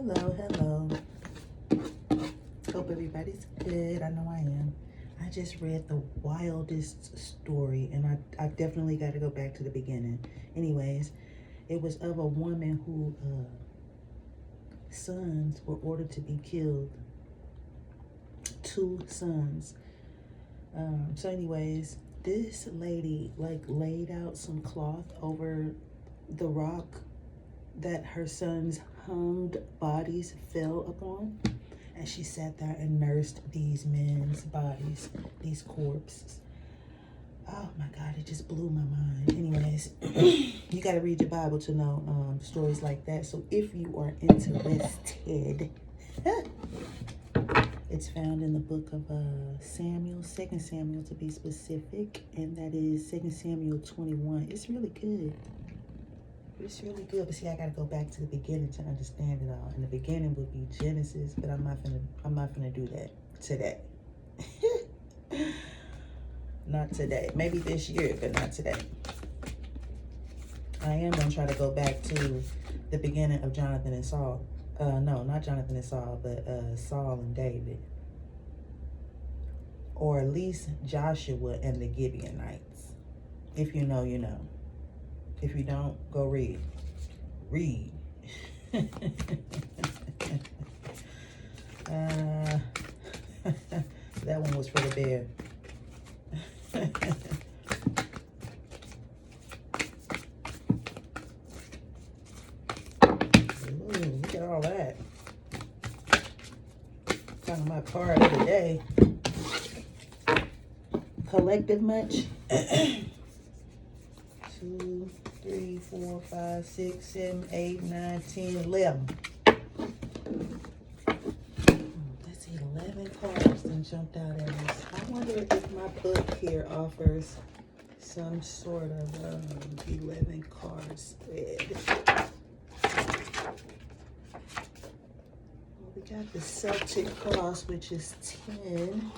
Hello, hello. Hope everybody's good. I know I am. I just read the wildest story, and I definitely got to go back to the beginning. Anyways, it was of a woman who sons were ordered to be killed. 2 sons. So anyways, this lady laid out some cloth over the rock that her sons' hung bodies fell upon, and she sat there and nursed these men's bodies, these corpses. Oh my God, it just blew my mind. Anyways, you got to read your Bible to know stories like that. So if you are interested, it's found in the book of Samuel, 2 Samuel to be specific, and that is 2 Samuel 21. It's really good. It's really good, but see, I gotta go back to the beginning to understand it all. And the beginning would be Genesis, but I'm not gonna do that today. Not today. Maybe this year, but not today. I am gonna try to go back to the beginning of Jonathan and Saul. No, not Jonathan and Saul, but Saul and David. Or at least Joshua and the Gibeonites. If you know, you know. If you don't, go read. Read. That one was for the bear. Ooh, look at all that. Talking about card of the day. Collective much? 2, 3, 4, 5, 6, 7, 8, 9, 10, 11. That's 11 cards that jumped out at us. I wonder if my book here offers some sort of 11 card spread. Well, we got the Celtic Cross, which is 10.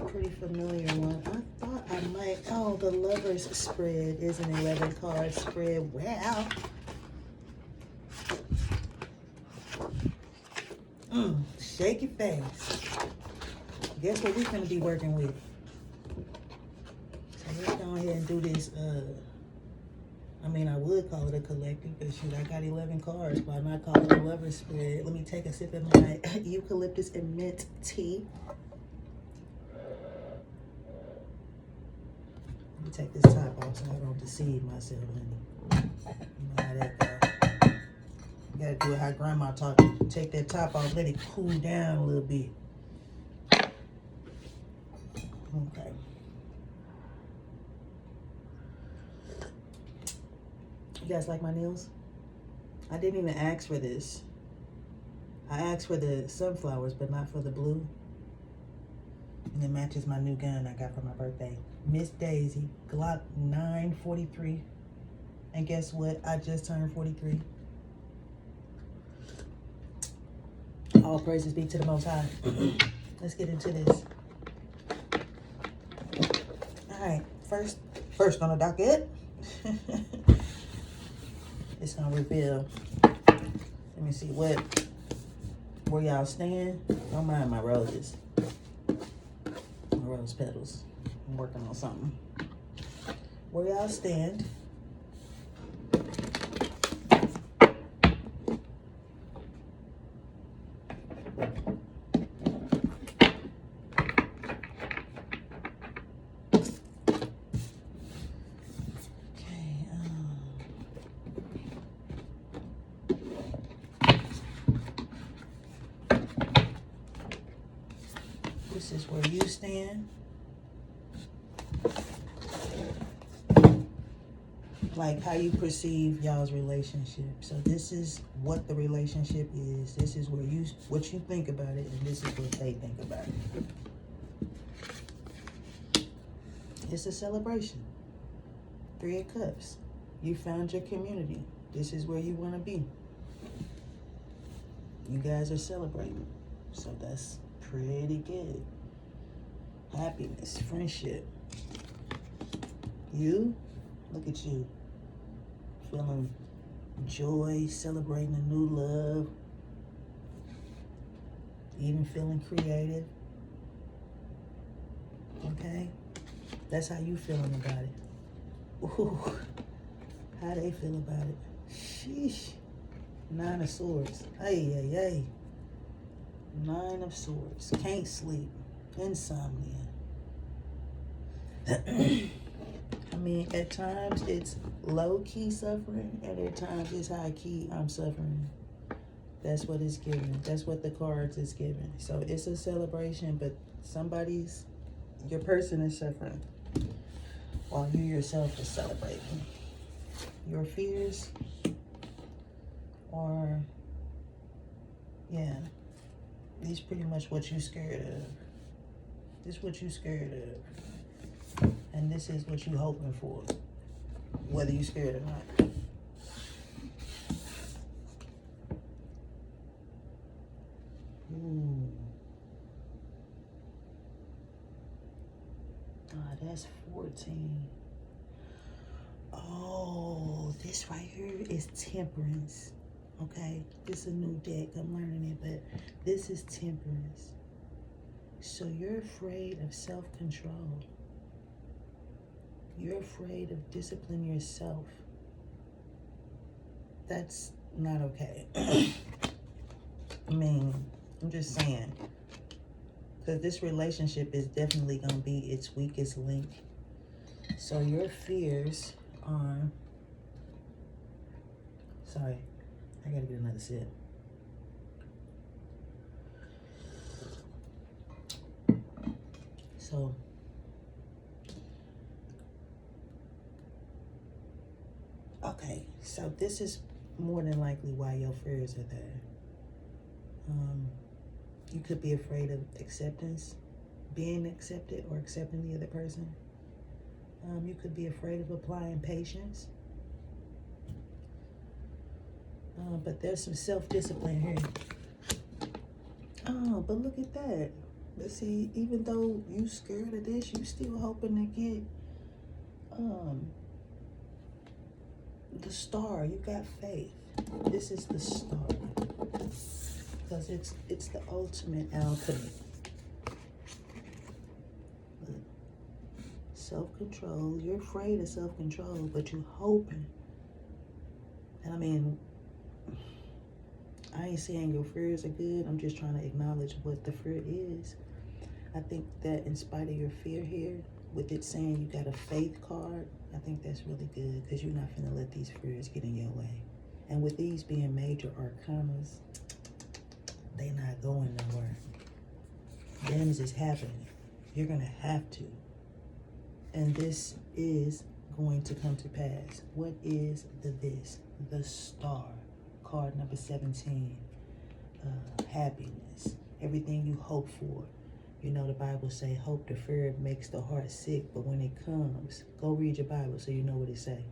Pretty familiar one. I thought I might. Oh, the Lovers spread is an 11 card spread. Wow. Shake it fast. Guess what we're going to be working with? So let's go ahead and do this. I mean, I would call it a collective, but shoot, I got 11 cards. Why not call it a Lovers spread? Let me take a sip of my eucalyptus and mint tea. Take this top off so I don't deceive myself, honey. You know how that goes. You gotta do it how grandma taught you. Take that top off, let it cool down a little bit. Okay. You guys like my nails? I didn't even ask for this. I asked for the sunflowers, but not for the blue. And it matches my new gun I got for my birthday. Miss Daisy, Glock 943. And guess what? I just turned 43. All praises be to the Most High. Let's get into this. All right, first on the docket. It's gonna reveal. Let me see where y'all stand. Don't mind my roses. Rose petals. I'm working on something. Where y'all stand? This is where you stand. Like how you perceive y'all's relationship. So this is what the relationship is. This is where what you think about it, and this is what they think about it. It's a celebration. 3 of Cups. You found your community. This is where you want to be. You guys are celebrating. So that's pretty good. Happiness, friendship. You, look at you, feeling joy, celebrating a new love, even feeling creative. Okay? That's how you feeling about it. Ooh, how they feel about it. Sheesh. 9 of Swords. Hey, hey, hey. 9 of Swords. Can't sleep. Insomnia. I mean, at times it's low-key suffering, and at times it's high-key, I'm suffering. That's what it's giving. That's what the cards is giving. So it's a celebration, but your person is suffering while you yourself is celebrating. Your fears are, yeah, these pretty much what you scared of. This is what you scared of. And this is what you hoping for, whether you scared or not. Ooh. Ah, that's 14. Oh, this right here is Temperance. Okay, this is a new deck. I'm learning it, but this is Temperance. So you're afraid of self-control. You're afraid of disciplining yourself. That's not okay. I mean, I'm just saying. Because this relationship is definitely going to be its weakest link. So your fears are... Sorry, I got to get another sip. So... Okay, so this is more than likely why your fears are there. You could be afraid of acceptance, being accepted or accepting the other person. You could be afraid of applying patience. But there's some self-discipline here. Oh, but look at that. But see, even though you scared of this, you still hoping to get the star. You got faith. This is the star. Because it's the ultimate alchemy. Self-control. You're afraid of self-control, but you're hoping. And I mean, I ain't saying your fears are good. I'm just trying to acknowledge what the fear is. I think that in spite of your fear here, with it saying you got a faith card, I think that's really good because you're not finna let these fears get in your way. And with these being major arcanas, they not going nowhere. Damage is happening. You're gonna have to. And this is going to come to pass. What is this? The star. Card number 17. Happiness. Everything you hope for. You know the Bible say, hope deferred makes the heart sick, but when it comes, go read your Bible so you know what it say.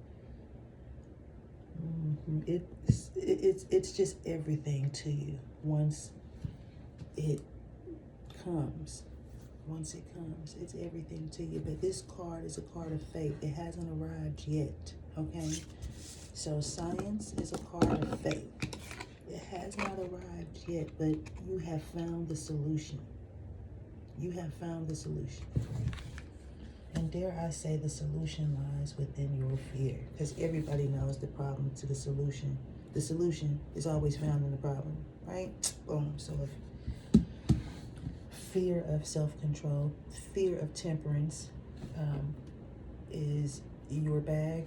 It's just everything to you once it comes. Once it comes, it's everything to you. But this card is a card of faith. It hasn't arrived yet, okay? So science is a card of faith. It has not arrived yet, but you have found the solution. You have found the solution. And dare I say the solution lies within your fear. Because everybody knows the problem to the solution. The solution is always found in the problem, right? Boom. So if fear of self-control, fear of temperance is your bag,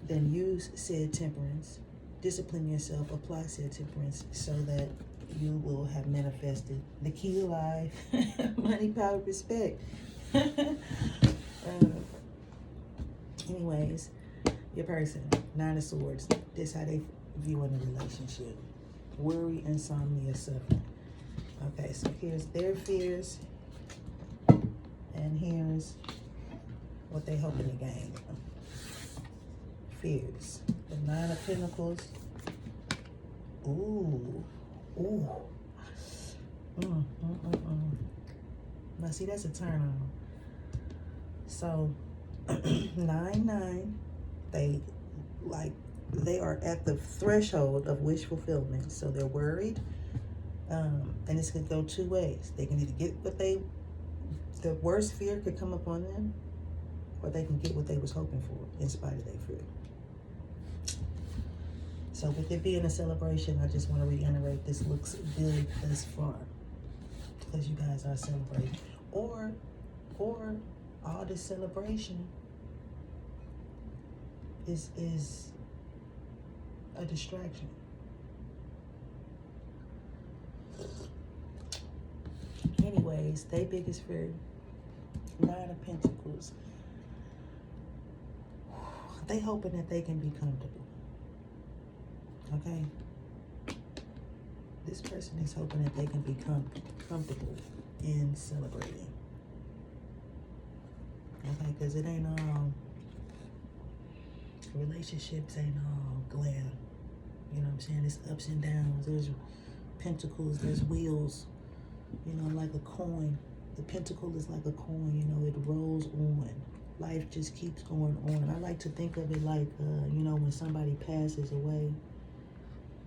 then use said temperance, discipline yourself, apply said temperance so that you will have manifested the key to life, money, power, respect. Anyways, your person, 9 of Swords, this how they view in a relationship. Worry, insomnia, suffering. Okay, so here's their fears, and here's what they hoping to gain. Fears. The 9 of Pentacles. Ooh. Ooh. Now see, that's a turn on. So 9-9, they like they are at the threshold of wish fulfillment. So they're worried, and this could go two ways. They can either get what the worst fear could come upon them, or they can get what they was hoping for in spite of their fear. So with it being a celebration, I just want to reiterate, this looks good thus far, because you guys are celebrating. Or all this celebration is a distraction. Anyways, they biggest fear, Nine of Pentacles. They hoping that they can be comfortable. Okay? This person is hoping that they can be comfortable in celebrating. Okay, because it ain't all, relationships ain't all glam. You know what I'm saying? It's ups and downs. There's pentacles, there's wheels, you know, like a coin. The pentacle is like a coin, you know, it rolls on. Life just keeps going on. I like to think of it like, you know, when somebody passes away,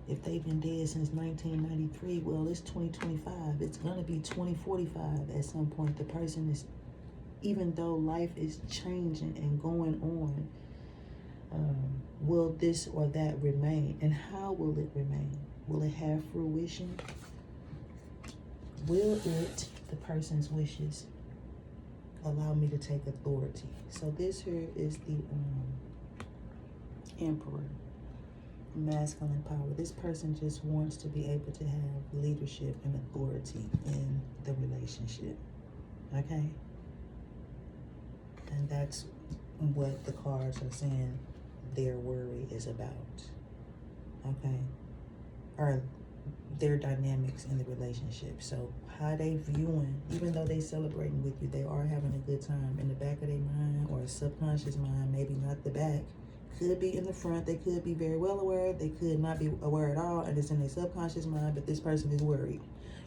if they've been dead since 1993, well, it's 2025. It's going to be 2045 at some point. The person is, even though life is changing and going on, will this or that remain? And how will it remain? Will it have fruition? Will it, the person's wishes, allow me to take authority? So this here is the Emperor, masculine power. This person just wants to be able to have leadership and authority in the relationship. Okay? And that's what the cards are saying their worry is about. Okay? Or their dynamics in the relationship. So how they viewing, even though they celebrating with you, they are having a good time in the back of their mind or a subconscious mind, maybe not the back. Could be in the front. They could be very well aware. They could not be aware at all, and it's in their subconscious mind, but this person is worried.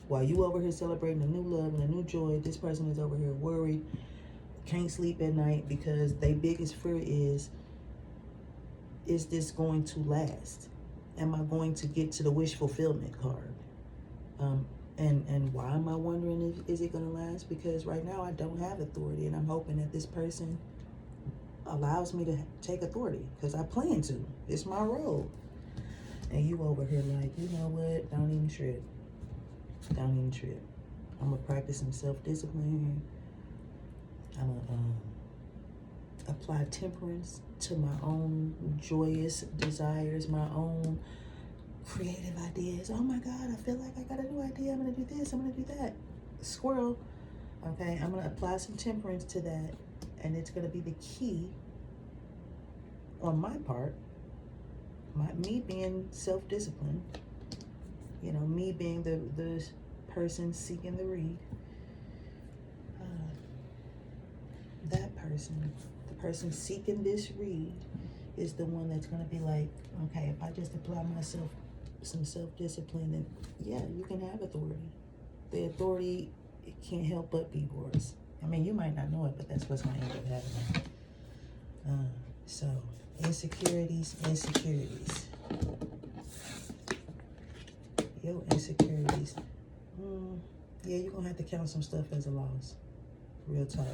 While you over here celebrating a new love and a new joy, this person is over here worried, can't sleep at night because their biggest fear is this going to last? Am I going to get to the wish fulfillment card? And why am I wondering if is it going to last? Because right now I don't have authority, and I'm hoping that this person allows me to take authority, because I plan to. It's my role. And you over here like, you know what? Don't even trip. Don't even trip. I'm gonna practice some self-discipline here. I'm gonna apply temperance to my own joyous desires, my own creative ideas. Oh my God, I feel like I got a new idea. I'm gonna do this, I'm gonna do that. Squirrel. Okay, I'm gonna apply some temperance to that, and it's gonna be the key on my part, me being self-disciplined, you know, me being the person seeking the read. That person, the person seeking this read, is the one that's going to be like, okay, if I just apply myself some self-discipline, then yeah, you can have authority. The authority, it can't help but be yours. I mean, you might not know it, but that's what's going to end up happening. So, insecurities. Your insecurities. Yeah, you're going to have to count some stuff as a loss. Real talk.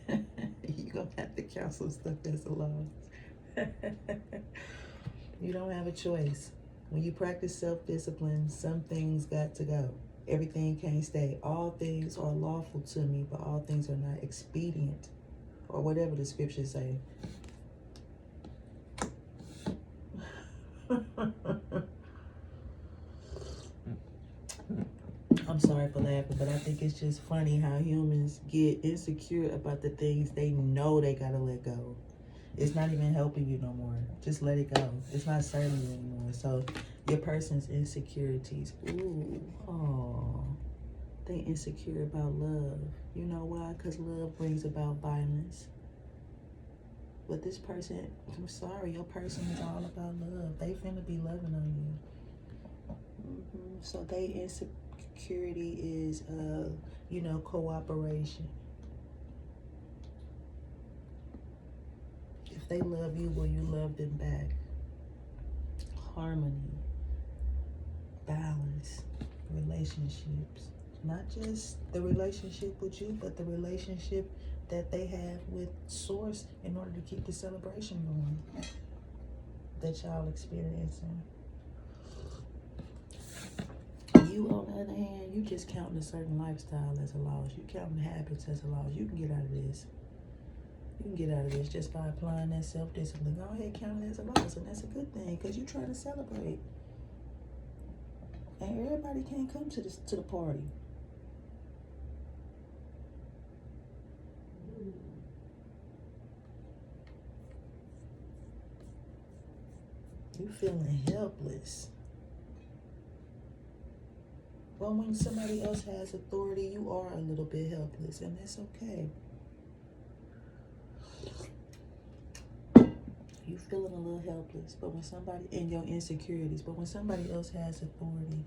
You're going to have to count some stuff as a loss. You don't have a choice. When you practice self-discipline, some things got to go. Everything can't stay. All things are lawful to me, but all things are not expedient, or whatever the scriptures say. I'm sorry for laughing, but I think it's just funny how humans get insecure about the things they know they gotta let go. It's not even helping you no more. Just let it go. It's not serving you anymore. So your person's insecurities. Ooh, oh, they insecure about love. You know why? Because love brings about violence. But this person, I'm sorry, your person is all about love. They finna be loving on you. So they insecurity is, you know, cooperation. If they love you, will you love them back? Harmony, balance, relationships. Not just the relationship with you, but the relationship that they have with Source in order to keep the celebration going that y'all experiencing. You, on the other hand, you just counting a certain lifestyle as a loss. You counting habits as a loss. You can get out of this. You can get out of this just by applying that self-discipline. Go ahead, count it as a loss, and that's a good thing because you're trying to celebrate. And everybody can't come to the party. You feeling helpless. Well, when somebody else has authority, you are a little bit helpless, and that's okay. You feeling a little helpless, but when somebody, and your insecurities, but when somebody else has authority,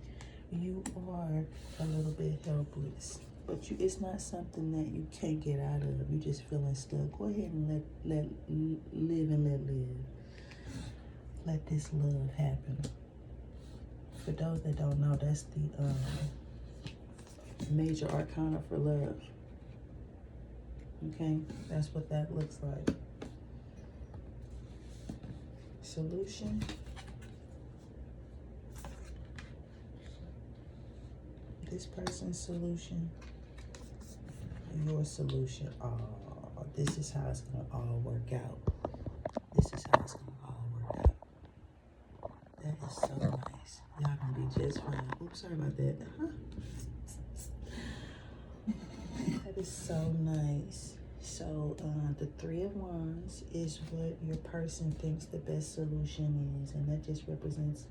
you are a little bit helpless. But it's not something that you can't get out of. You just feeling stuck. Go ahead and let live and let live. Let this love happen. For those that don't know, that's the major arcana for love. Okay, that's what that looks like. Solution. This person's solution. Your solution. Oh, this is how it's gonna all work out. This is how it's gonna all work out. That is so nice. Y'all gonna be just fine. Oops, sorry about that. That is so nice. So the Three of Wands is what your person thinks the best solution is, and that just represents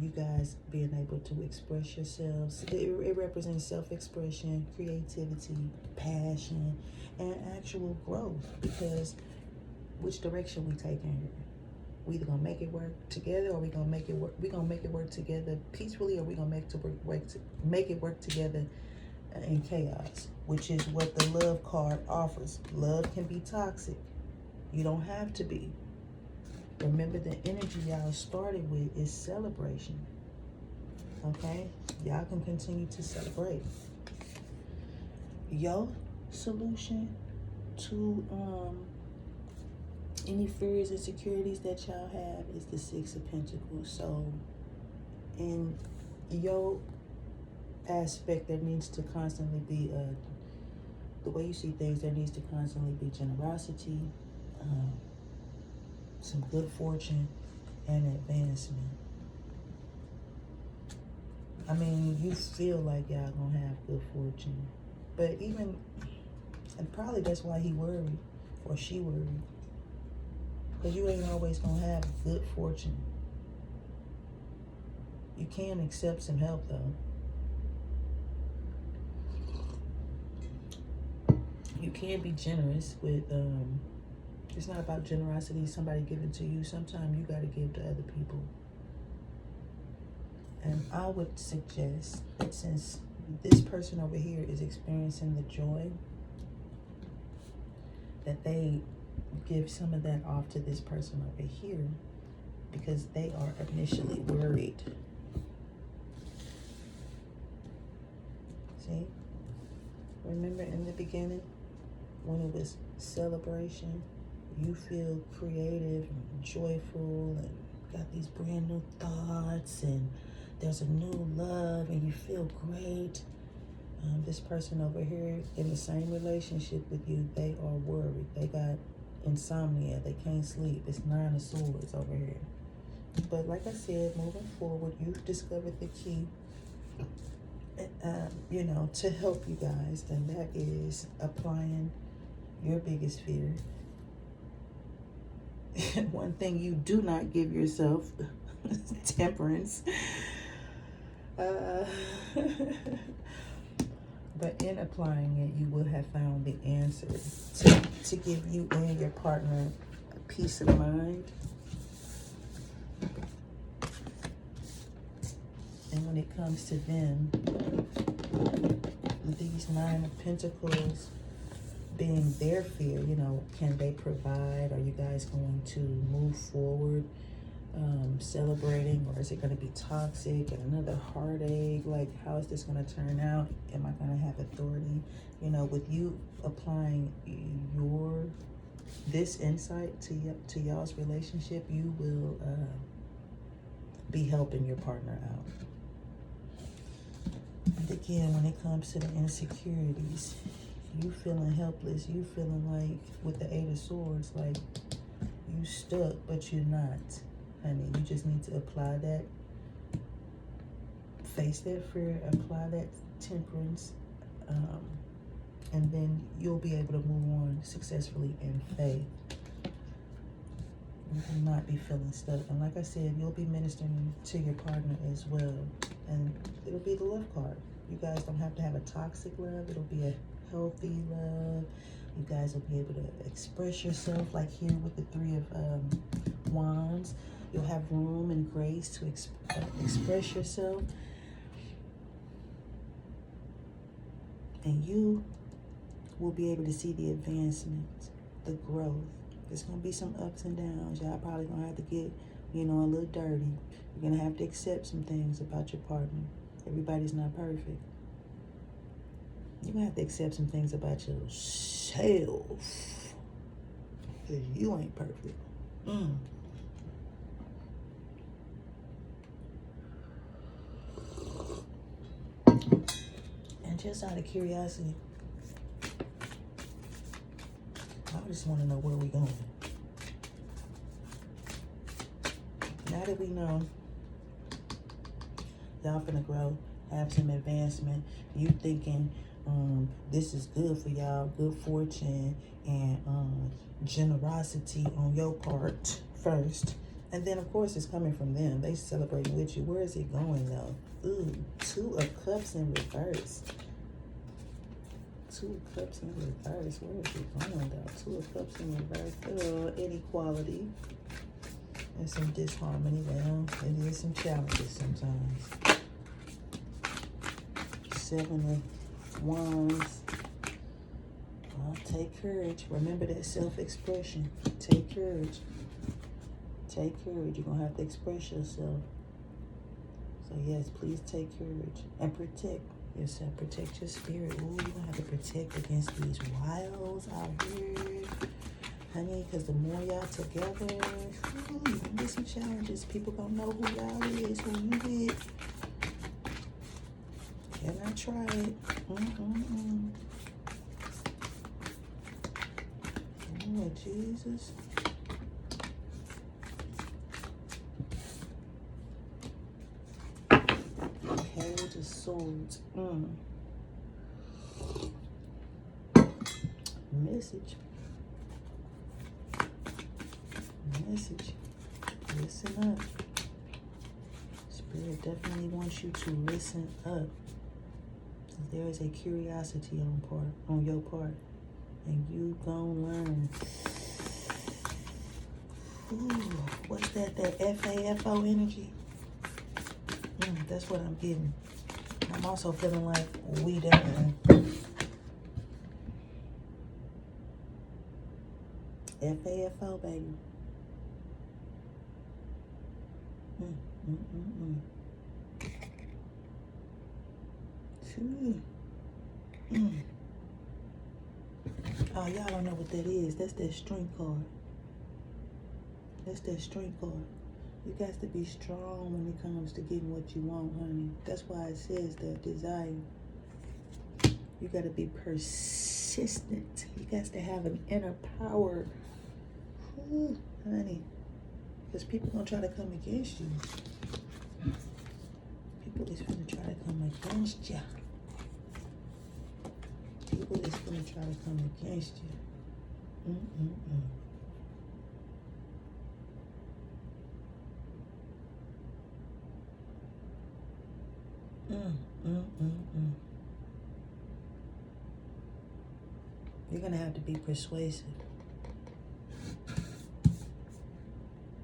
you guys being able to express yourselves. It represents self-expression, creativity, passion, and actual growth. Because which direction we taking here? We either gonna make it work together, or we gonna make it work. We gonna make it work together peacefully, or we gonna make it work together in chaos, which is what the love card offers. Love can be toxic. You don't have to be. Remember, the energy y'all started with is celebration. Okay? Y'all can continue to celebrate. Your solution to any fears and insecurities that y'all have is the Six of Pentacles. So in your aspect, there needs to constantly be the way you see things, there needs to constantly be generosity, some good fortune, and advancement. I mean, you feel like y'all gonna have good fortune, but even, and probably that's why he worried, or she worried, because you ain't always gonna have good fortune. You can accept some help though. You can be generous with, it's not about generosity, somebody giving to you. Sometimes you got to give to other people. And I would suggest that since this person over here is experiencing the joy, that they give some of that off to this person over here, because they are initially worried. See? Remember in the beginning, when it was celebration, you feel creative and joyful and got these brand new thoughts, and there's a new love and you feel great. This person over here in the same relationship with you, they are worried. They got insomnia. They can't sleep. It's Nine of Swords over here. But like I said, moving forward, you've discovered the key, you know, to help you guys, and that is applying your biggest fear. One thing you do not give yourself, temperance. But in applying it, you will have found the answer to give you and your partner a peace of mind. And when it comes to them, these Nine of Pentacles, being their fear, you know, can they provide? Are you guys going to move forward celebrating, or is it going to be toxic and another heartache? Like, how is this going to turn out? Am I going to have authority? You know, with you applying this insight to y'all's relationship, you will be helping your partner out. And again, when it comes to the insecurities, you feeling helpless, you feeling like, with the Eight of Swords, like you stuck, but you're not, honey. You just need to apply that, face that fear, apply that temperance, and then you'll be able to move on successfully in faith. You will not be feeling stuck. And like I said, you'll be ministering to your partner as well. And it'll be the love card. You guys don't have to have a toxic love. It'll be a healthy love. You guys will be able to express yourself, like here with the Three of Wands. You'll have room and grace to express yourself. And you will be able to see the advancement, the growth. There's going to be some ups and downs. Y'all probably going to have to get, you know, a little dirty. You're going to have to accept some things about your partner. Everybody's not perfect. You're going to have to accept some things about yourself, because you ain't perfect. And just out of curiosity, I just want to know where we're going. Now that we know y'all finna grow, have some advancement, you thinking this is good for y'all, good fortune and generosity on your part first. And then, of course, it's coming from them. They celebrating with you. Where is it going, though? Ooh, Two of Cups in reverse. Two of Cups in reverse. Where is it going, though? Two of Cups in reverse. Inequality. And some disharmony. Well, it is some challenges sometimes. Seven of Wands. Well, take courage. Remember that self-expression. Take courage. Take courage. You're going to have to express yourself. So, yes, please take courage. And protect yourself. Protect your spirit. Ooh, you're going to have to protect against these wiles out here, honey, because the more y'all together, ooh, you're going to get some challenges. People going to know who y'all is, who you with. Can I try it? Oh, Jesus. Page of Swords. Message. Listen up. Spirit definitely wants you to listen up. There is a curiosity on your part, and you gonna learn. Ooh, what's that? That FAFO energy. That's what I'm getting. I'm also feeling like we done. FAFO, baby. Oh, y'all don't know what that is. That's that strength card. That's that strength card. You got to be strong when it comes to getting what you want, honey. That's why it says that desire. You got to be persistent. You got to have an inner power. Ooh, honey. Because people going to try to come against you. People is going to try to come against you. People is going to try to come against you. You're going to have to be persuasive.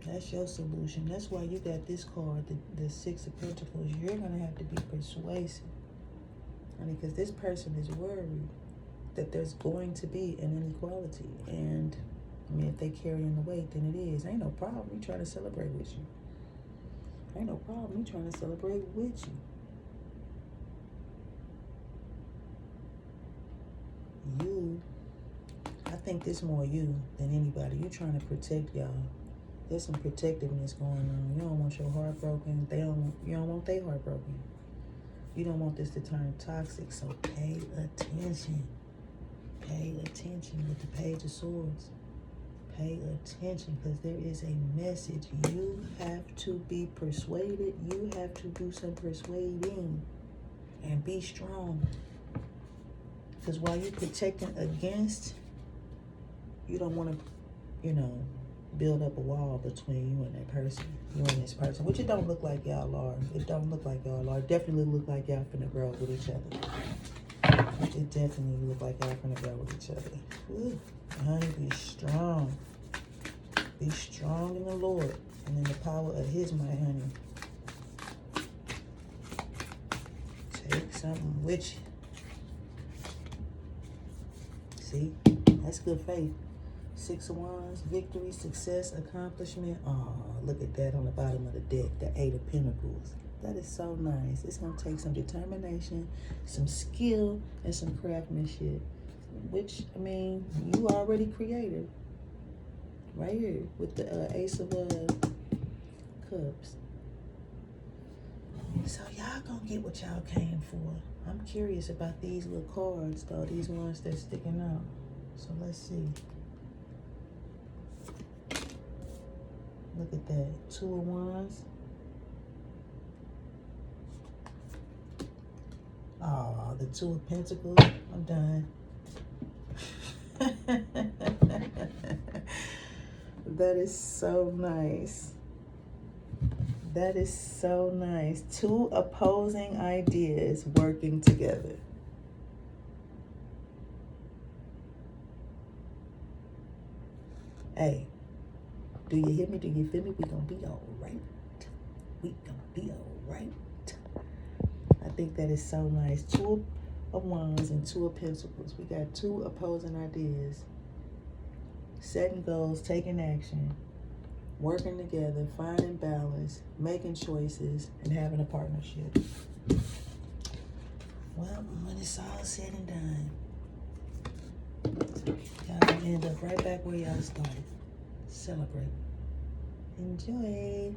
That's your solution. That's why you got this card, the Six of Pentacles. You're going to have to be persuasive. Honey, because this person is worried. that there's going to be an inequality. And I mean, if they carrying the weight, then it is. Ain't no problem me trying to celebrate with you. Ain't no problem me trying to celebrate with you. You, I think this more you than anybody. You trying to protect y'all. There's some protectiveness going on. You don't want your heart broken. You don't want their heart broken. You don't want this to turn toxic. So pay attention. Pay attention with the Page of Swords. Pay attention, because there is a message. You have to be persuaded. You have to do some persuading. And be strong. Because while you're protecting against, you don't want to, build up a wall between you and that person. You and this person. Which it don't look like y'all are. It don't look like y'all are. It definitely look like y'all finna grow with each other. It definitely look like y'all finna grow with each other. Ooh, honey, be strong. Be strong in the Lord and in the power of his might, honey. Take something with you. See? That's good faith. 6 of Wands, victory, success, accomplishment. Oh, look at that on the bottom of the deck, the 8 of Pentacles. That is so nice. It's going to take some determination, some skill, and some craftsmanship. Which, I mean, you already created. Right here with the Ace of Cups. So y'all going to get what y'all came for. I'm curious about these little cards, though. These ones that's sticking out. So let's see. Look at that. 2 of Wands. Oh, the 2 of Pentacles. I'm done. That is so nice. That is so nice. 2 opposing ideas working together. Hey, do you hear me? Do you feel me? We gonna be all right. We gonna be all right. I think that is so nice. 2 of Wands and 2 of Pentacles. We got 2 opposing ideas. Setting goals, taking action, working together, finding balance, making choices, and having a partnership. Well, when it's all said and done, y'all end up right back where y'all started. Celebrate. Enjoy.